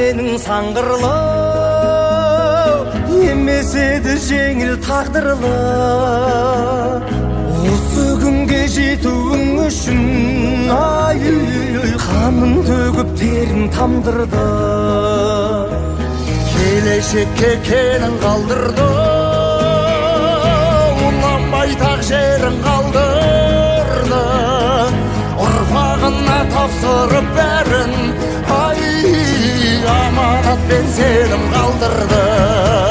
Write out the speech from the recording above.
сенің саңғырлы, емес еді жеңіл тағдырлы. Осы күнге жетуің үшін қанын төгіп терін тамдырды. Келешекке келін қалдырды, уланбай тақ жерін қалдырды. Ұрпағына тапсырып бәрін, аманатпен сенім қалдырды.